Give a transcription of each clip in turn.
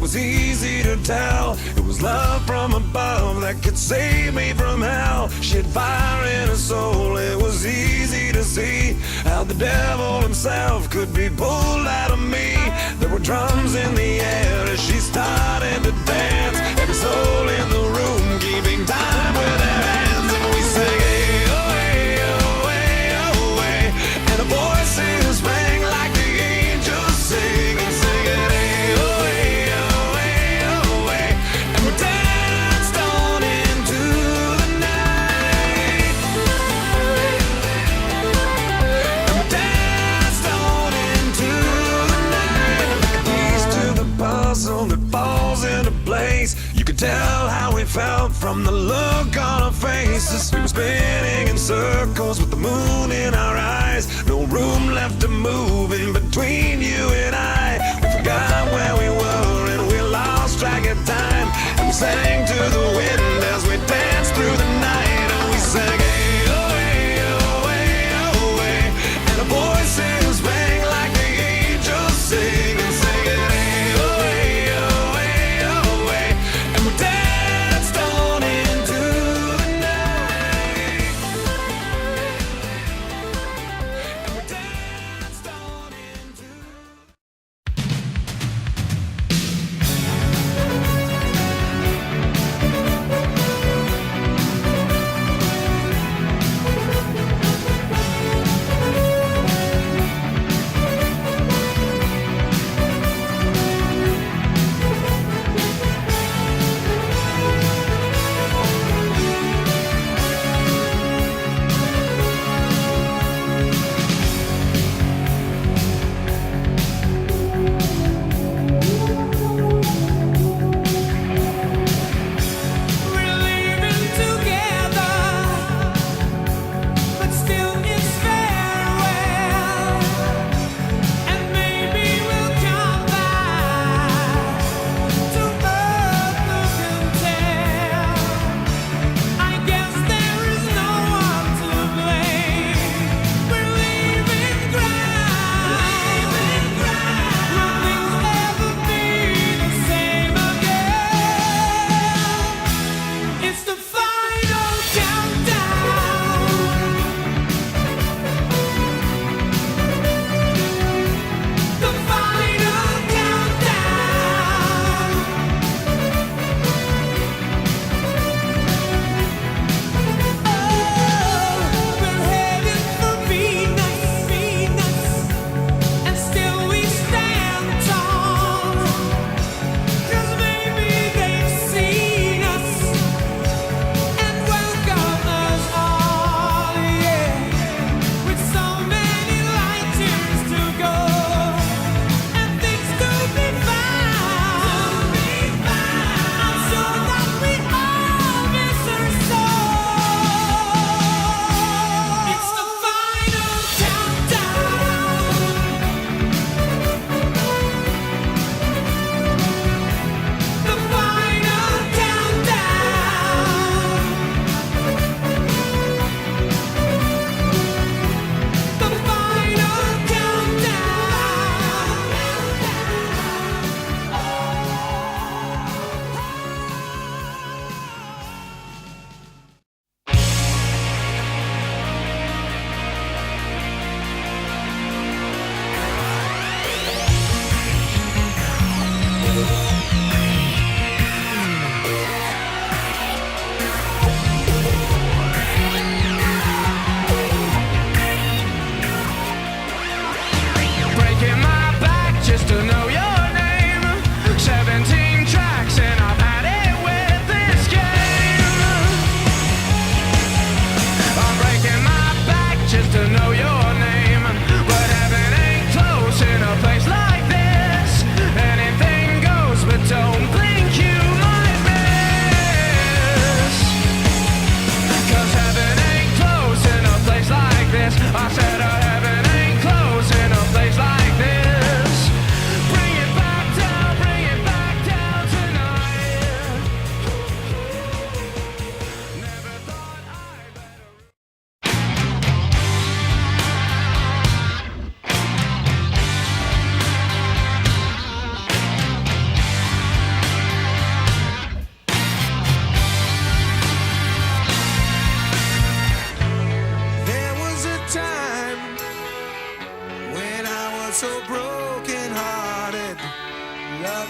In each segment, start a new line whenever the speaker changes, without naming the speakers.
was easy to tell. It was love from above that could save me from hell. She had fire in her soul, it was easy to see how the devil himself could be pulled out of me. There were drums in the air as she started to dance. Every soul in the room keeping time with their hands. And we sang, hey, oh, hey, oh, hey, oh, hey. And the voices rang like the angels sing. And singing, hey, oh, hey, oh, hey, oh, hey. And we danced on into the night. And we danced on into the night. Like a piece to the puzzle that falls into place. You could tell how we felt from the look on our faces. We were spinning in circles with the moon in our eyes. No room left to move in between you and I. We forgot where we were and we lost track of time. And we sang to the wind as we danced through the night. And we sang, hey, oh, hey, oh, hey, oh, hey. And the voices rang like the angels sing. And singing, hey, oh, hey, oh, hey, oh, hey. And we danced on into the night. And we danced on into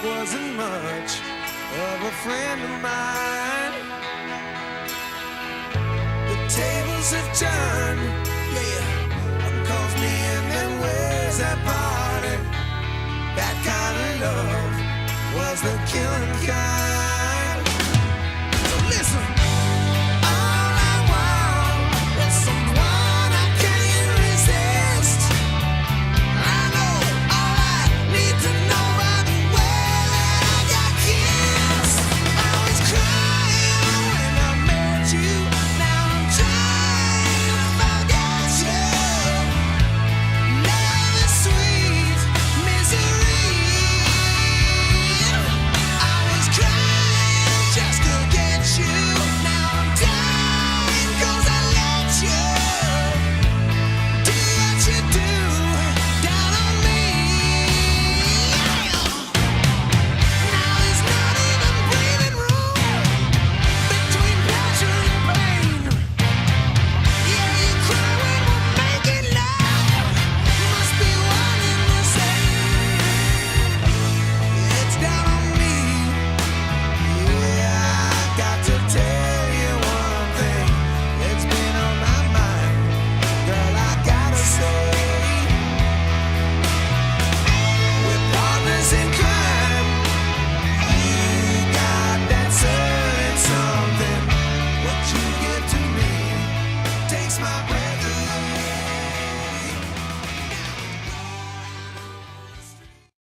wasn't much of a friend of mine. The tables have turned, yeah. One calls me and then where's that party? That kind of love was the killing kind.